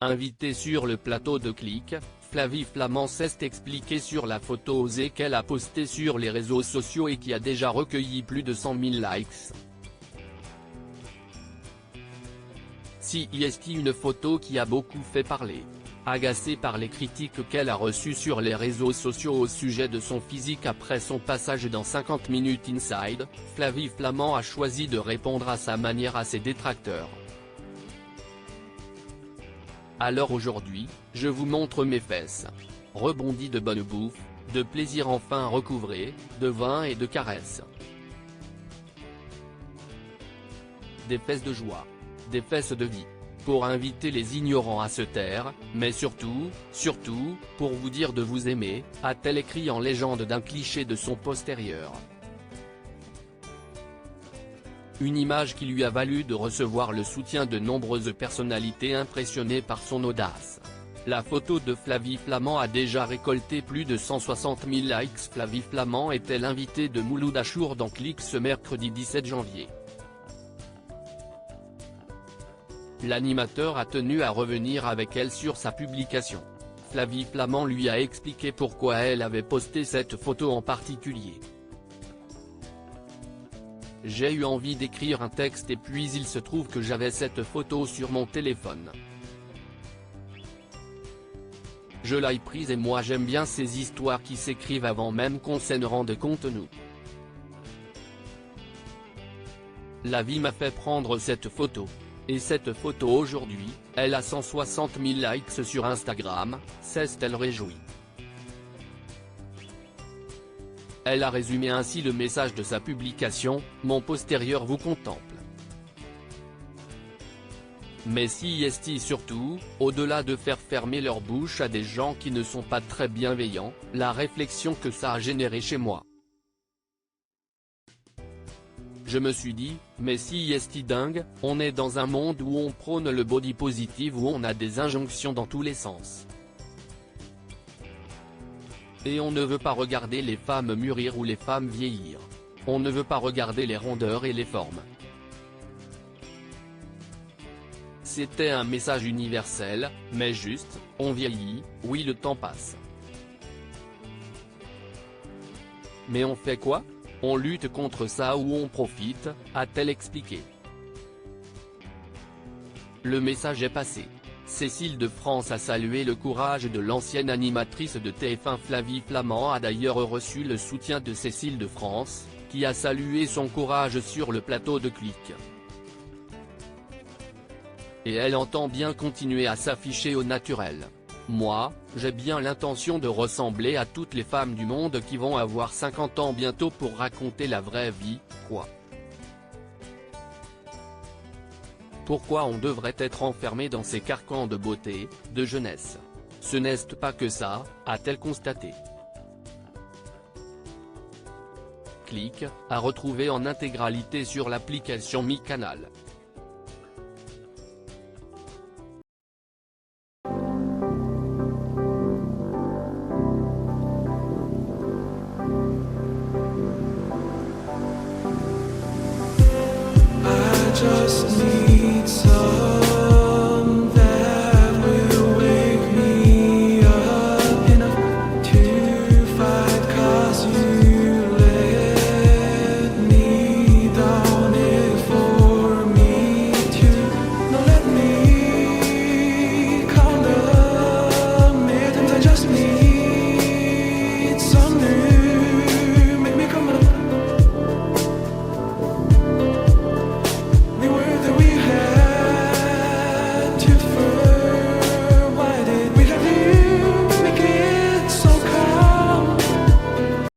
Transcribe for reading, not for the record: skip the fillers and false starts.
Invitée sur le plateau de Click, Flavie Flament s'est expliquée sur la photo osée qu'elle a postée sur les réseaux sociaux et qui a déjà recueilli plus de 100 000 likes. Si est une photo qui a beaucoup fait parler. Agacée par les critiques qu'elle a reçues sur les réseaux sociaux au sujet de son physique après son passage dans 50 Minutes Inside, Flavie Flament a choisi de répondre à sa manière à ses détracteurs. Alors aujourd'hui, je vous montre mes fesses. Rebondis de bonne bouffe, de plaisir enfin recouvré, de vin et de caresses. Des fesses de joie. Des fesses de vie. Pour inviter les ignorants à se taire, mais surtout, pour vous dire de vous aimer, a-t-elle écrit en légende d'un cliché de son postérieur. Une image qui lui a valu de recevoir le soutien de nombreuses personnalités impressionnées par son audace. La photo de Flavie Flament a déjà récolté plus de 160 000 likes. Flavie Flament était l'invitée de Mouloud Achour dans Click ce mercredi 17 janvier. L'animateur a tenu à revenir avec elle sur sa publication. Flavie Flament lui a expliqué pourquoi elle avait posté cette photo en particulier. J'ai eu envie d'écrire un texte et puis il se trouve que j'avais cette photo sur mon téléphone. Je l'ai prise et moi j'aime bien ces histoires qui s'écrivent avant même qu'on s'en rende compte nous. La vie m'a fait prendre cette photo. Et cette photo aujourd'hui, elle a 160 000 likes sur Instagram, s'est-elle réjouie. Elle a résumé ainsi le message de sa publication, « Mon postérieur vous contemple ». Mais si est surtout, au-delà de faire fermer leur bouche à des gens qui ne sont pas très bienveillants, la réflexion que ça a généré chez moi. Je me suis dit, mais si est dingue, on est dans un monde où on prône le body positive, où on a des injonctions dans tous les sens. Et on ne veut pas regarder les femmes mûrir ou les femmes vieillir. On ne veut pas regarder les rondeurs et les formes. C'était un message universel, mais juste, on vieillit, oui le temps passe. Mais on fait quoi ? On lutte contre ça ou on profite, a-t-elle expliqué. Le message est passé. Cécile de France a salué le courage de l'ancienne animatrice de TF1. Flavie Flament a d'ailleurs reçu le soutien de Cécile de France, qui a salué son courage sur le plateau de Click. Et elle entend bien continuer à s'afficher au naturel. Moi, j'ai bien l'intention de ressembler à toutes les femmes du monde qui vont avoir 50 ans bientôt pour raconter la vraie vie, quoi. Pourquoi on devrait être enfermé dans ces carcans de beauté, de jeunesse? Ce n'est pas que ça, a-t-elle constaté. Click, à retrouver en intégralité sur l'application MyCanal. Just need